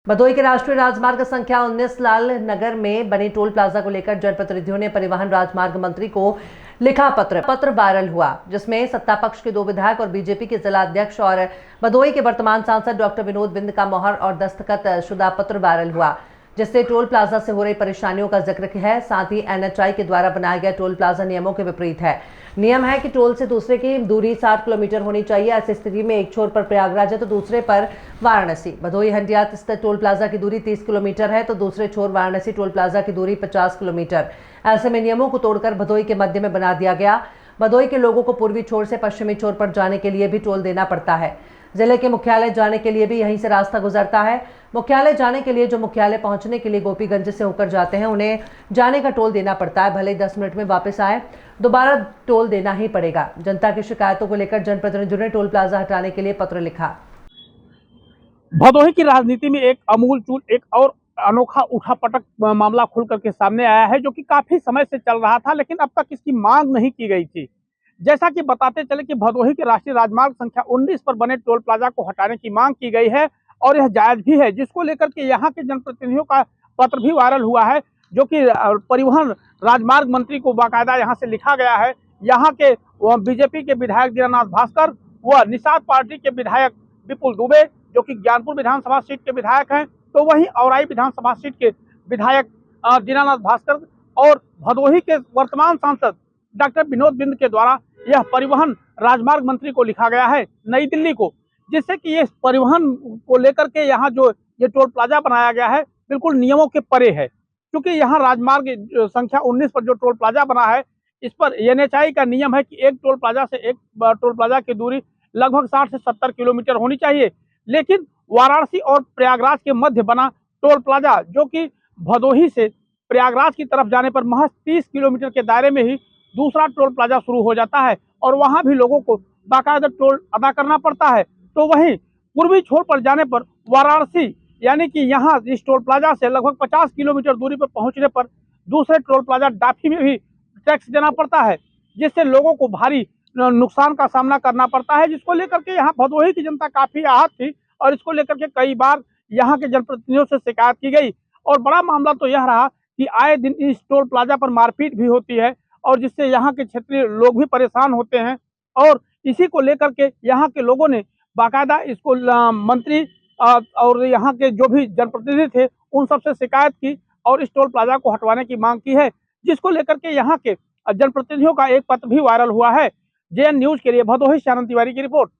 भदोही के राष्ट्रीय राजमार्ग संख्या 19 लाल नगर में बने टोल प्लाजा को लेकर जनप्रतिनिधियों ने परिवहन राजमार्ग मंत्री को लिखा पत्र वायरल हुआ, जिसमें सत्ता पक्ष के 2 विधायक और बीजेपी के जिला अध्यक्ष और भदोही के वर्तमान सांसद डॉक्टर विनोद बिंद का मोहर और दस्तखत शुदा पत्र वायरल हुआ, जिससे टोल प्लाजा से हो रही परेशानियों का जिक्र है। साथ ही एनएचआई के द्वारा बनाया गया टोल प्लाजा नियमों के विपरीत है। नियम है कि टोल से दूसरे की दूरी 60 किलोमीटर होनी चाहिए। ऐसी स्थिति में एक छोर पर प्रयागराज है तो दूसरे पर वाराणसी। भदोही हंडिया स्थित टोल प्लाजा की दूरी 30 किलोमीटर है तो दूसरे छोर वाराणसी टोल प्लाजा की दूरी 50 किलोमीटर। ऐसे में नियमों को तोड़कर भदोही के मध्य में बना दिया गया। भदोही के लोगों को पूर्वी छोर से पश्चिमी छोर पर जाने के लिए भी टोल देना पड़ता है। जिले के मुख्यालय जाने के लिए भी यहीं से रास्ता गुजरता है। मुख्यालय जाने के लिए जो मुख्यालय पहुंचने के लिए गोपीगंज से होकर जाते हैं, उन्हें जाने का टोल देना पड़ता है। भले ही 10 मिनट में वापस आए, दोबारा टोल देना ही पड़ेगा। जनता की शिकायतों को लेकर जनप्रतिनिधियों ने टोल प्लाजा हटाने के लिए पत्र लिखा। भदोही की राजनीति में एक अमूलचूल एक और अनोखा उठापटक मामला खुल करके सामने आया है, जो कि काफी समय से चल रहा था, लेकिन अब तक इसकी मांग नहीं की गई थी। जैसा कि बताते चले कि भदोही के राष्ट्रीय राजमार्ग संख्या 19 पर बने टोल प्लाजा को हटाने की मांग की गई है और यह जायज भी है, जिसको लेकर के यहाँ के जनप्रतिनिधियों का पत्र भी वायरल हुआ है, जो कि परिवहन राजमार्ग मंत्री को बाकायदा यहाँ से लिखा गया है। यहाँ के बीजेपी के विधायक दीनानाथ भास्कर व निषाद पार्टी के विधायक विपुल दुबे, जो कि ज्ञानपुर विधानसभा सीट के विधायक हैं, तो वहीं औराई विधानसभा सीट के विधायक दीनानाथ भास्कर और भदोही के वर्तमान सांसद डॉक्टर विनोद बिंद के द्वारा यह परिवहन राजमार्ग मंत्री को लिखा गया है नई दिल्ली को, जिससे कि ये परिवहन को लेकर के यहाँ जो ये टोल प्लाजा बनाया गया है बिल्कुल नियमों के परे है। क्योंकि यहाँ राजमार्ग संख्या 19 पर जो टोल प्लाजा बना है, इस पर एनएचआई का नियम है कि एक टोल प्लाजा से एक टोल प्लाजा की दूरी लगभग 60 से 70 किलोमीटर होनी चाहिए। लेकिन वाराणसी और प्रयागराज के मध्य बना टोल प्लाजा, जो कि भदोही से प्रयागराज की तरफ जाने पर महज 30 किलोमीटर के दायरे में ही दूसरा टोल प्लाजा शुरू हो जाता है और वहां भी लोगों को बाकायदा टोल अदा करना पड़ता है। तो वहीं पूर्वी छोर पर जाने पर वाराणसी यानी कि यहाँ इस टोल प्लाजा से लगभग 50 किलोमीटर दूरी पर पहुंचने पर दूसरे टोल प्लाजा डाफी में भी टैक्स देना पड़ता है, जिससे लोगों को भारी नुकसान का सामना करना पड़ता है, जिसको लेकर के यहाँ भदोही की जनता काफी आहत थी और इसको लेकर के कई बार यहाँ के जनप्रतिनिधियों से शिकायत की गई। और बड़ा मामला तो यह रहा कि आए दिन इस टोल प्लाजा पर मारपीट भी होती है और जिससे यहाँ के क्षेत्रीय लोग भी परेशान होते हैं। और इसी को लेकर के यहाँ के लोगों ने बाकायदा इसको मंत्री और यहाँ के जो भी जनप्रतिनिधि थे उन सबसे शिकायत की और इस टोल प्लाजा को हटवाने की मांग की है, जिसको लेकर के यहाँ के जनप्रतिनिधियों का एक पत्र भी वायरल हुआ है। जेएन न्यूज के लिए भदोही से आनंद तिवारी की रिपोर्ट।